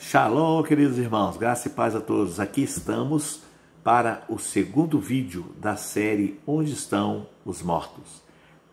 Shalom, queridos irmãos, graça e paz a todos. Aqui estamos para o segundo vídeo da série Onde Estão os Mortos?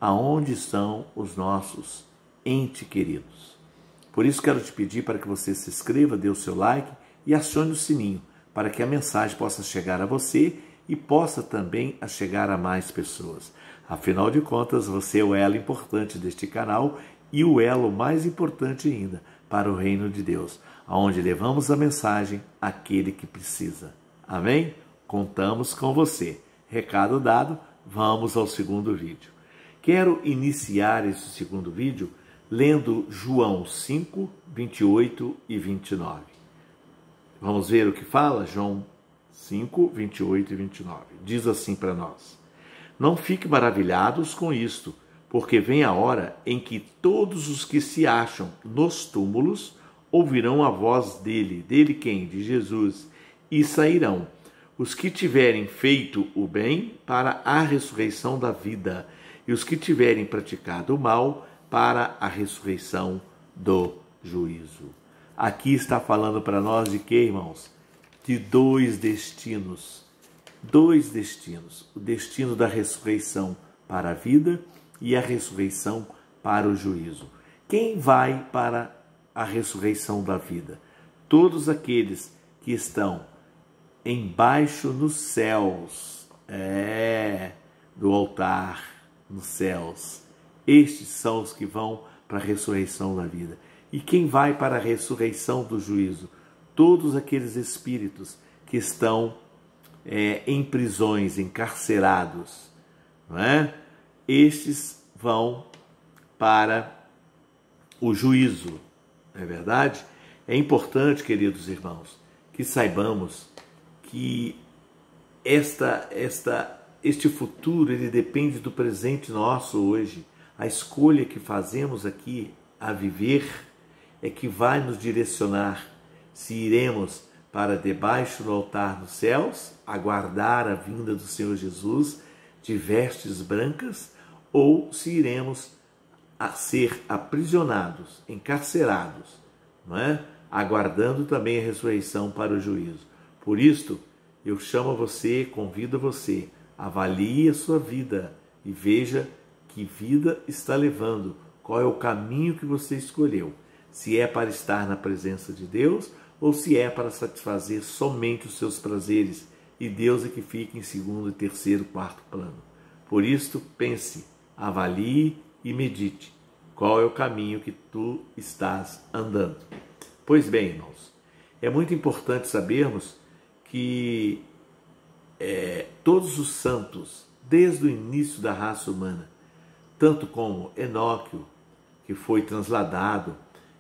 Aonde estão os nossos entes queridos? Por isso quero te pedir para que você se inscreva, dê o seu like e acione o sininho para que a mensagem possa chegar a você e possa também chegar a mais pessoas. Afinal de contas, você é o elo importante deste canal e o elo mais importante ainda para o reino de Deus, aonde levamos a mensagem àquele que precisa. Amém? Contamos com você. Recado dado, vamos ao segundo vídeo. Quero iniciar esse segundo vídeo lendo João 5, 28 e 29. Vamos ver o que fala? João 5, 28 e 29. Diz assim para nós: Não fiquem maravilhados com isto, porque vem a hora em que todos os que se acham nos túmulos ouvirão a voz dele. Dele quem? De Jesus. E sairão. Os que tiverem feito o bem para a ressurreição da vida, e os que tiverem praticado o mal para a ressurreição do juízo. Aqui está falando para nós de quê, irmãos? De dois destinos. Dois destinos. O destino da ressurreição para a vida e a ressurreição para o juízo. Quem vai para a ressurreição da vida? Todos aqueles que estão embaixo nos céus, do altar, nos céus. Estes são os que vão para a ressurreição da vida. E quem vai para a ressurreição do juízo? Todos aqueles espíritos que estão em prisões, encarcerados, não é? Estes vão para o juízo, não é verdade? É importante, queridos irmãos, que saibamos que este futuro ele depende do presente nosso hoje. A escolha que fazemos aqui a viver é que vai nos direcionar se iremos para debaixo do altar nos céus, aguardar a vinda do Senhor Jesus de vestes brancas, ou se iremos a ser aprisionados, encarcerados, não é? Aguardando também a ressurreição para o juízo. Por isto, eu chamo a você, convido a você, avalie a sua vida e veja que vida está levando, qual é o caminho que você escolheu, se é para estar na presença de Deus ou se é para satisfazer somente os seus prazeres e Deus é que fica em segundo, terceiro, quarto plano. Por isto, pense, avalie e medite qual é o caminho que tu estás andando. Pois bem, irmãos, é muito importante sabermos que todos os santos, desde o início da raça humana, tanto como Enoque, que foi transladado,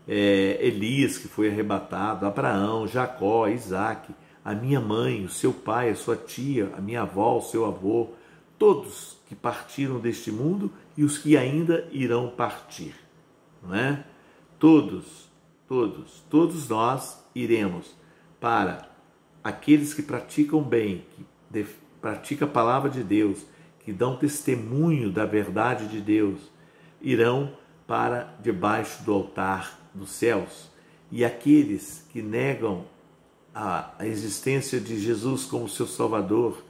Elias, que foi arrebatado, Abraão, Jacó, Isaac, a minha mãe, o seu pai, a sua tia, a minha avó, o seu avô, todos que partiram deste mundo e os que ainda irão partir, não é? Todos nós iremos para aqueles que praticam bem, que praticam a palavra de Deus, que dão testemunho da verdade de Deus, irão para debaixo do altar dos céus. E aqueles que negam a existência de Jesus como seu Salvador,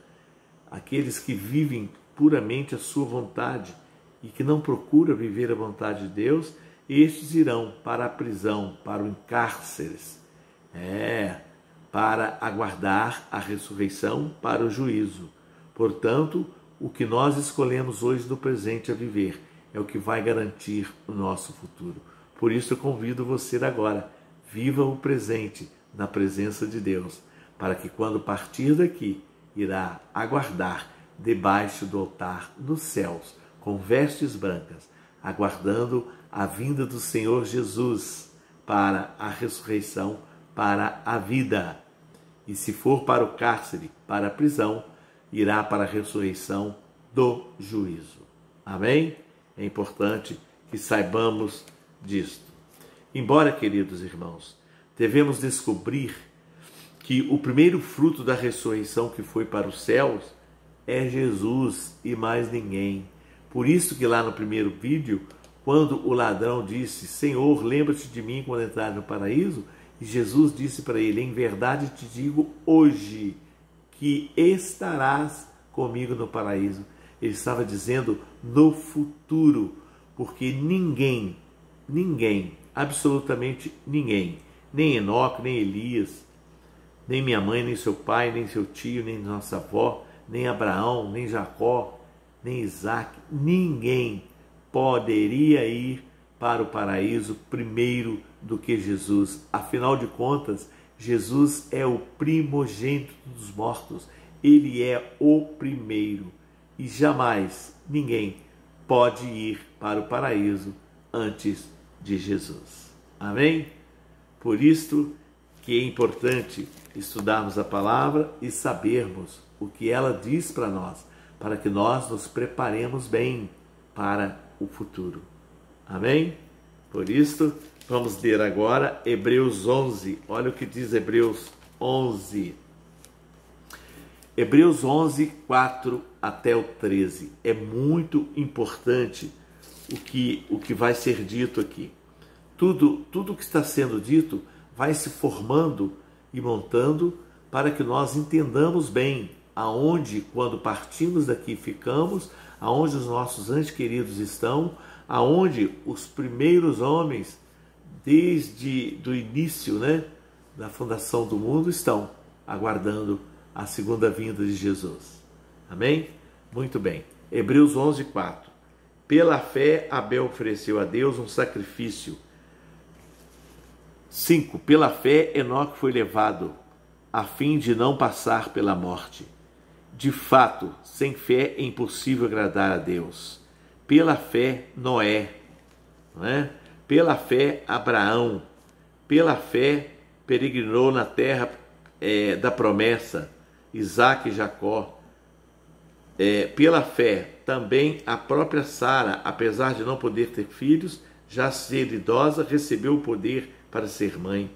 aqueles que vivem puramente a sua vontade e que não procuram viver a vontade de Deus, estes irão para a prisão, para o encárceres, para aguardar a ressurreição para o juízo. Portanto, o que nós escolhemos hoje no presente a viver é o que vai garantir o nosso futuro. Por isso eu convido você agora, viva o presente na presença de Deus, para que quando partir daqui, irá aguardar debaixo do altar nos céus, com vestes brancas, aguardando a vinda do Senhor Jesus para a ressurreição, para a vida. E se for para o cárcere, para a prisão, irá para a ressurreição do juízo. Amém? É importante que saibamos disto. Embora, queridos irmãos, devemos descobrir que o primeiro fruto da ressurreição que foi para os céus é Jesus e mais ninguém. Por isso que lá no primeiro vídeo, quando o ladrão disse: Senhor, lembra-te de mim quando entrar no paraíso, E Jesus disse para ele: em verdade te digo hoje que estarás comigo no paraíso. Ele estava dizendo no futuro, porque ninguém, absolutamente ninguém, nem Enoque, nem Elias, nem minha mãe, nem seu pai, nem seu tio, nem nossa avó, nem Abraão, nem Jacó, nem Isaac, ninguém poderia ir para o paraíso primeiro do que Jesus. Afinal de contas, Jesus é o primogênito dos mortos. Ele é o primeiro. E jamais ninguém pode ir para o paraíso antes de Jesus. Amém? Por isto que é importante estudarmos a palavra e sabermos o que ela diz para nós, para que nós nos preparemos bem para o futuro. Amém? Por isso, vamos ler agora Hebreus 11. Olha o que diz Hebreus 11. Hebreus 11, 4 até o 13. É muito importante o que vai ser dito aqui. Tudo que está sendo dito vai se formando e montando para que nós entendamos bem aonde, quando partimos daqui, ficamos, aonde os nossos entes queridos estão, aonde os primeiros homens, desde o início, da fundação do mundo, estão aguardando a segunda vinda de Jesus. Amém? Muito bem. Hebreus 11, 4. Pela fé, Abel ofereceu a Deus um sacrifício. 5. Pela fé, Enoque foi levado, a fim de não passar pela morte. De fato, sem fé é impossível agradar a Deus. Pela fé, Noé. Pela fé, Abraão. Pela fé, peregrinou na terra da promessa, Isaac e Jacó. Pela fé, também a própria Sara, apesar de não poder ter filhos, já ser idosa, recebeu o poder para ser mãe.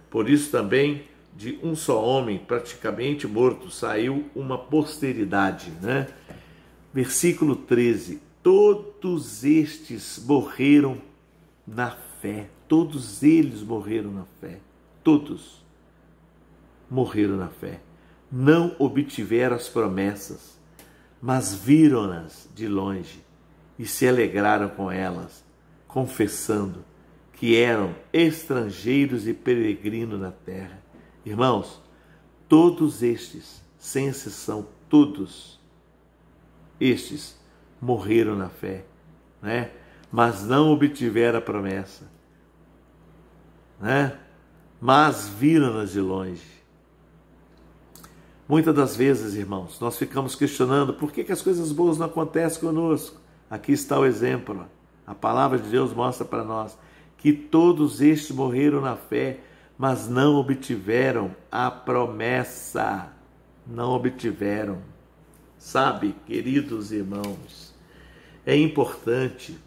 Por isso também, de um só homem, praticamente morto, saiu uma posteridade. Versículo 13. Todos estes morreram na fé. Todos eles morreram na fé. Todos morreram na fé. Não obtiveram as promessas, mas viram-nas de longe e se alegraram com elas, confessando que eram estrangeiros e peregrinos na terra. Irmãos, todos estes, sem exceção, todos estes morreram na fé, mas não obtiveram a promessa, mas viram-nas de longe. Muitas das vezes, irmãos, nós ficamos questionando por que as coisas boas não acontecem conosco. Aqui está o exemplo. A palavra de Deus mostra para nós que todos estes morreram na fé, mas não obtiveram a promessa. Não obtiveram. Sabe, queridos irmãos, é importante.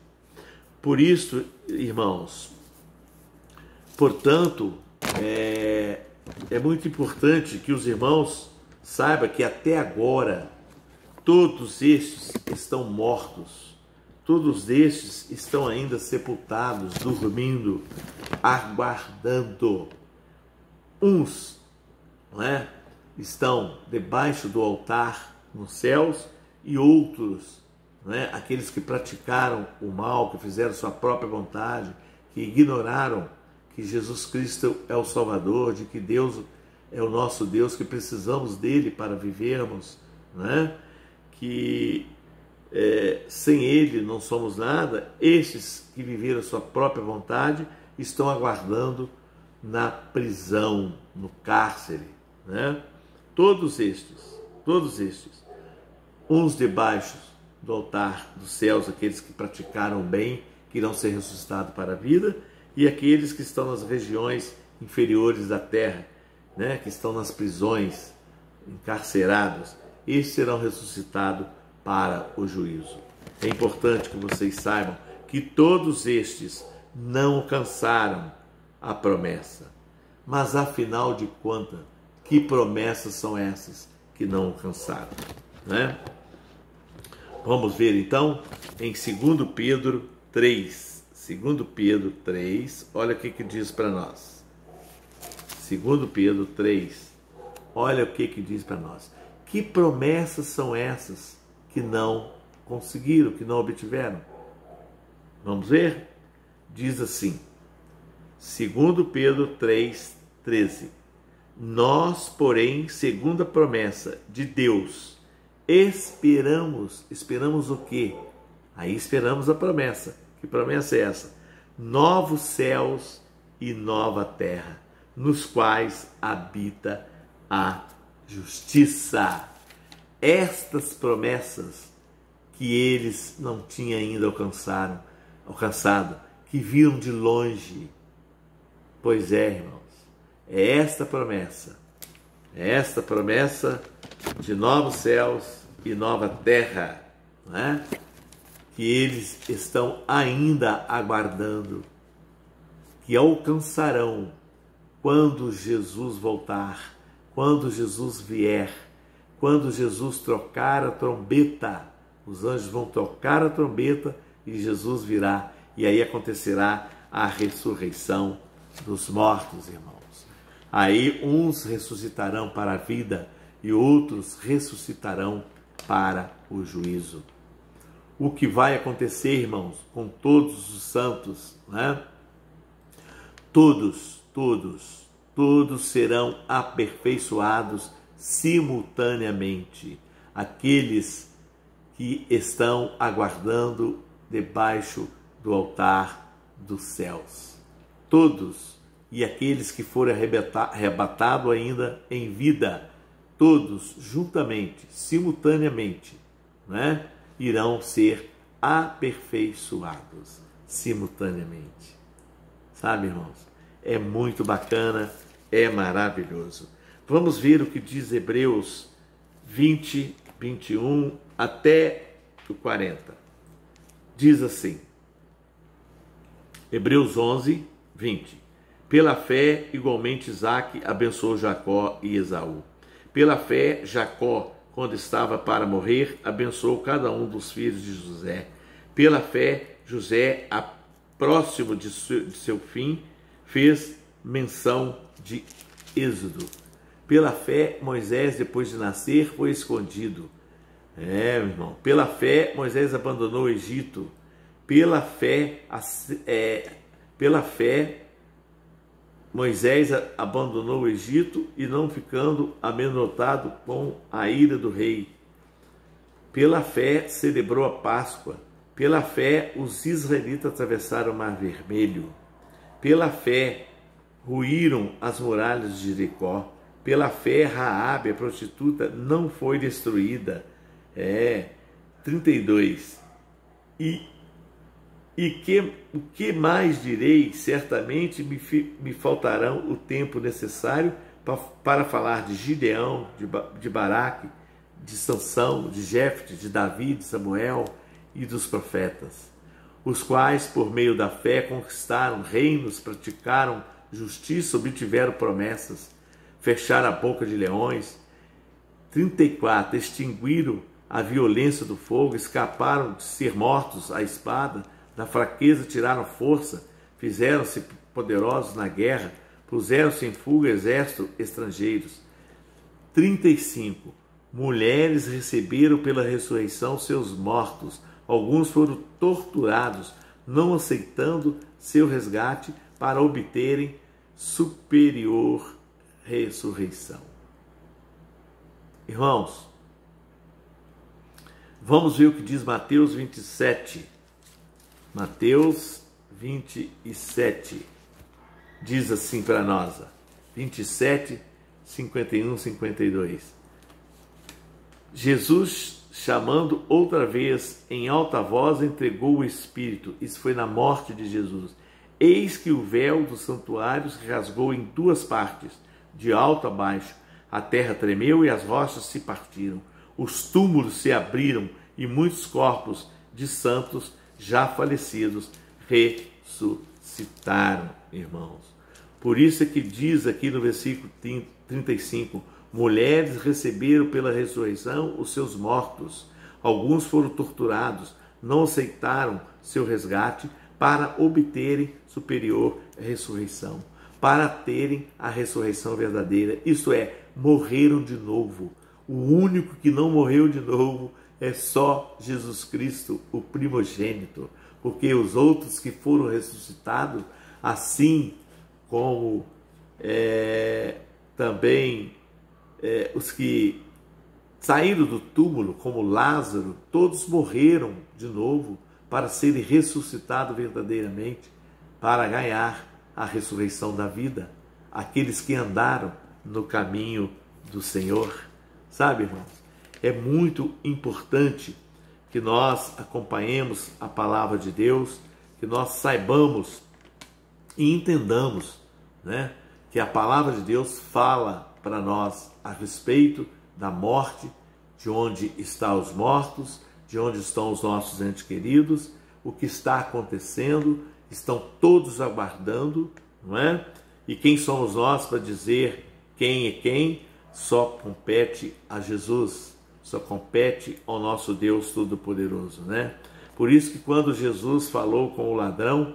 Por isso, irmãos, portanto, é muito importante que os irmãos saibam que até agora todos estes estão mortos. Todos estes estão ainda sepultados, dormindo, aguardando. Uns estão debaixo do altar nos céus e outros, aqueles que praticaram o mal, que fizeram sua própria vontade, que ignoraram que Jesus Cristo é o Salvador, de que Deus é o nosso Deus, que precisamos dele para vivermos, que sem ele não somos nada. Estes que viveram a sua própria vontade estão aguardando na prisão, no cárcere. Todos estes, uns debaixo do altar dos céus, aqueles que praticaram o bem, que irão ser ressuscitados para a vida, e aqueles que estão nas regiões inferiores da terra, que estão nas prisões, encarcerados, estes serão ressuscitados para o juízo. É importante que vocês saibam que todos estes não alcançaram a promessa. Mas afinal de contas, que promessas são essas que não alcançaram? Vamos ver então em 2 Pedro 3. 2 Pedro 3, olha o que diz para nós. Segundo Pedro 3, olha o que diz para nós. Que promessas são essas que não conseguiram, que não obtiveram? Vamos ver? Diz assim, segundo Pedro 3,13. Nós, porém, segundo a promessa de Deus, esperamos o quê? Aí esperamos a promessa. Que promessa é essa? Novos céus e nova terra, nos quais habita a justiça. Estas promessas que eles não tinham ainda alcançado, que viram de longe. Pois é, irmãos, é esta promessa de novos céus e nova terra, né? Que eles estão ainda aguardando, que alcançarão quando Jesus voltar, quando Jesus vier, quando Jesus trocar a trombeta. Os anjos vão tocar a trombeta e Jesus virá, e aí acontecerá a ressurreição dos mortos, irmãos. Aí uns ressuscitarão para a vida e outros ressuscitarão para o juízo. O que vai acontecer, irmãos, com todos os santos, né? Todos serão aperfeiçoados simultaneamente. Aqueles que estão aguardando debaixo do altar dos céus. Todos, e aqueles que forem arrebatados ainda em vida, todos juntamente, simultaneamente, né? Irão ser aperfeiçoados simultaneamente. Sabe, irmãos? É muito bacana, é maravilhoso. Vamos ver o que diz Hebreus 20, 21 até o 40. Diz assim, Hebreus 11, 20. Pela fé, igualmente Isaque abençoou Jacó e Esaú. Pela fé, Jacó, quando estava para morrer, abençoou cada um dos filhos de José. Pela fé, José, próximo de seu fim, fez menção de Êxodo. Pela fé, Moisés, depois de nascer, foi escondido. Meu irmão, pela fé, Moisés abandonou o Egito. Pela fé, Moisés abandonou o Egito e não ficando amedrontado com a ira do rei. Pela fé, celebrou a Páscoa. Pela fé, os israelitas atravessaram o Mar Vermelho. Pela fé, ruíram as muralhas de Jericó. Pela fé, Raabe, a prostituta, não foi destruída. 32. O que mais direi? Certamente me faltarão o tempo necessário para falar de Gideão, de Baraque, de Sansão, de Jefte, de Davi, de Samuel e dos profetas, os quais, por meio da fé, conquistaram reinos, praticaram justiça, obtiveram promessas, fecharam a boca de leões. 34. Extinguiram a violência do fogo, escaparam de ser mortos à espada, da fraqueza tiraram força, fizeram-se poderosos na guerra, puseram-se em fuga exércitos estrangeiros. 35. Mulheres receberam pela ressurreição seus mortos, alguns foram torturados, não aceitando seu resgate para obterem superior ressurreição. Irmãos, vamos ver o que diz Mateus 27. Mateus 27 diz assim para nós, 27, 51, 52. Jesus, chamando outra vez em alta voz, entregou o Espírito. Isso foi na morte de Jesus. Eis que o véu dos santuários rasgou em duas partes, de alto a baixo. A terra tremeu e as rochas se partiram. Os túmulos se abriram e muitos corpos de santos já falecidos ressuscitaram, irmãos. Por isso é que diz aqui no versículo 35, mulheres receberam pela ressurreição os seus mortos. Alguns foram torturados, não aceitaram seu resgate para obterem superior ressurreição. para terem a ressurreição verdadeira. Isto é, morreram de novo. O único que não morreu de novo é só Jesus Cristo, o primogênito, porque os outros que foram ressuscitados, assim como também os que saíram do túmulo, como Lázaro, todos morreram de novo para serem ressuscitados verdadeiramente, para ganhar a ressurreição da vida. Aqueles que andaram no caminho do Senhor. Sabe, irmãos? É muito importante que nós acompanhemos a palavra de Deus, que nós saibamos e entendamos, né, que a palavra de Deus fala para nós a respeito da morte, de onde estão os mortos, de onde estão os nossos entes queridos, o que está acontecendo, estão todos aguardando, não é? E quem somos nós para dizer quem é quem? Só compete a Jesus, só compete ao nosso Deus Todo-Poderoso, né? Por isso que quando Jesus falou com o ladrão,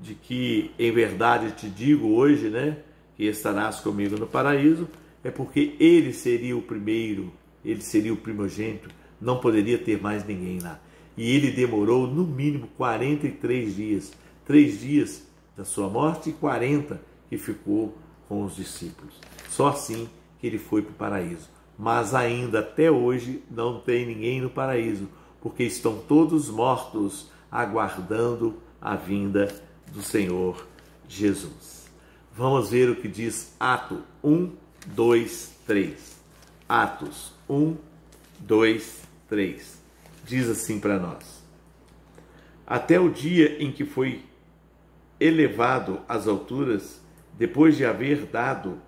de que em verdade te digo hoje, né, que estarás comigo no paraíso, é porque ele seria o primeiro, ele seria o primogênito, não poderia ter mais ninguém lá. E ele demorou no mínimo 43 dias, 3 dias da sua morte e 40 que ficou com os discípulos. Só assim que ele foi para o paraíso. Mas ainda até hoje não tem ninguém no paraíso, porque estão todos mortos aguardando a vinda do Senhor Jesus. Vamos ver o que diz Atos 1, 2, 3. Atos 1, 2, 3. Diz assim para nós: até o dia em que foi elevado às alturas, depois de haver dado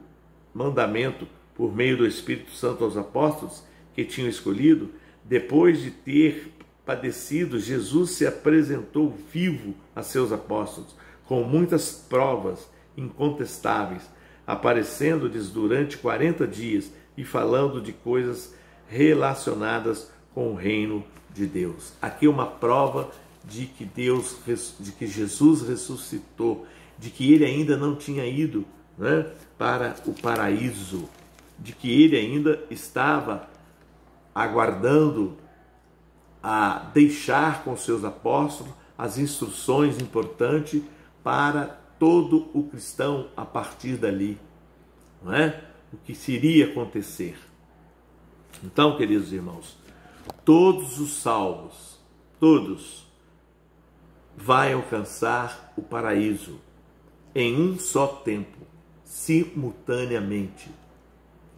mandamento por meio do Espírito Santo aos apóstolos que tinham escolhido, depois de ter padecido, Jesus se apresentou vivo a seus apóstolos, com muitas provas incontestáveis, aparecendo-lhes durante 40 dias e falando de coisas relacionadas com o reino de Deus. Aqui é uma prova de que Jesus ressuscitou, de que ele ainda não tinha ido, né, para o paraíso, de que ele ainda estava aguardando a deixar com seus apóstolos as instruções importantes para todo o cristão a partir dali, não é? O que iria acontecer. Então, queridos irmãos, todos os salvos, todos, vai alcançar o paraíso em um só tempo, simultaneamente.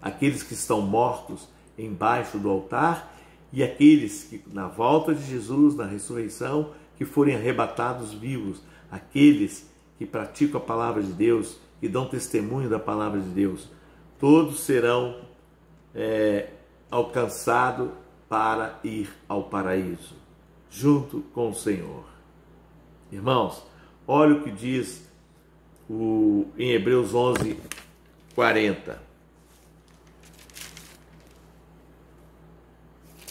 Aqueles que estão mortos embaixo do altar e aqueles que, na volta de Jesus, na ressurreição, que forem arrebatados vivos, aqueles que praticam a palavra de Deus, que dão testemunho da palavra de Deus, todos serão alcançados para ir ao paraíso, junto com o Senhor. Irmãos, olha o que diz em Hebreus 11, 40.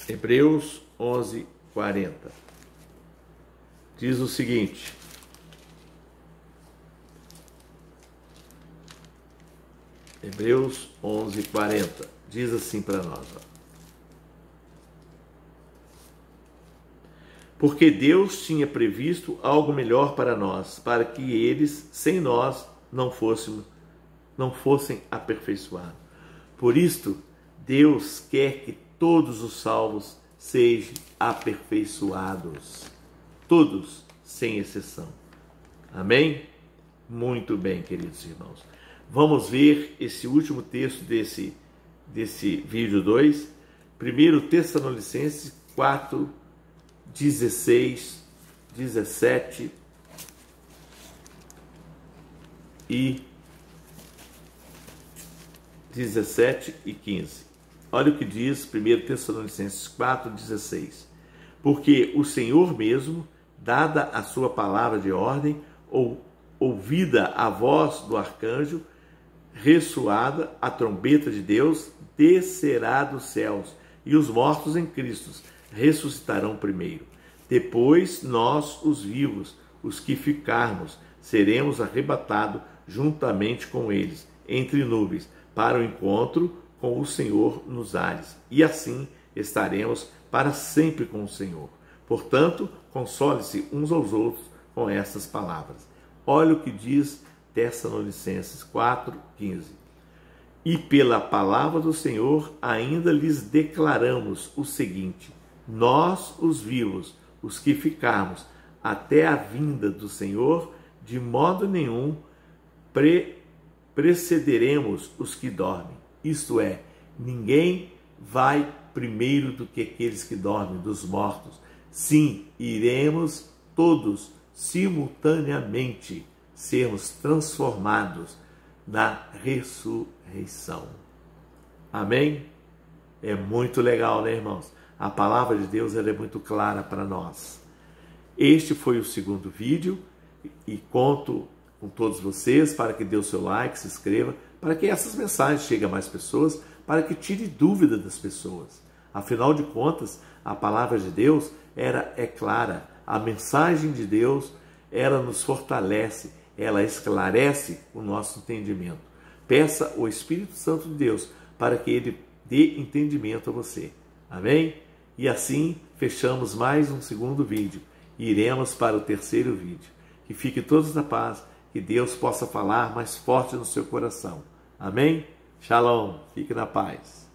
Hebreus 11, 40. Diz o seguinte: Hebreus 11, 40. Diz assim para nós: porque Deus tinha previsto algo melhor para nós, para que eles, sem nós, não fossem aperfeiçoados. Por isto, Deus quer que todos os salvos sejam aperfeiçoados. Todos, sem exceção. Amém? Muito bem, queridos irmãos. Vamos ver esse último texto desse vídeo 2. 1 Tessalonicenses 4, 16, 17 e 17 e 15. Olha o que diz 1 Tessalonicenses 4, 16. Porque o Senhor mesmo, dada a sua palavra de ordem, ou ouvida a voz do arcanjo, ressoada a trombeta de Deus, descerá dos céus, e os mortos em Cristo ressuscitarão primeiro. Depois nós, os vivos, os que ficarmos, seremos arrebatados juntamente com eles, entre nuvens, para o encontro com o Senhor nos ares. E assim estaremos para sempre com o Senhor. Portanto, console-se uns aos outros com estas palavras. Olha o que diz Tessalonicenses 4,15. E pela palavra do Senhor ainda lhes declaramos o seguinte: nós, os vivos, os que ficarmos até a vinda do Senhor, de modo nenhum precederemos os que dormem. Isto é, ninguém vai primeiro do que aqueles que dormem, dos mortos. Sim, iremos todos simultaneamente sermos transformados na ressurreição. Amém? É muito legal, né, irmãos? A palavra de Deus ela é muito clara para nós. Este foi o segundo vídeo e conto com todos vocês para que dê o seu like, se inscreva, para que essas mensagens cheguem a mais pessoas, para que tire dúvida das pessoas. Afinal de contas, a palavra de Deus é clara. A mensagem de Deus, ela nos fortalece, ela esclarece o nosso entendimento. Peça ao Espírito Santo de Deus para que ele dê entendimento a você. Amém? E assim fechamos mais um segundo vídeo e iremos para o terceiro vídeo. Que fiquem todos na paz, que Deus possa falar mais forte no seu coração. Amém? Shalom, fique na paz.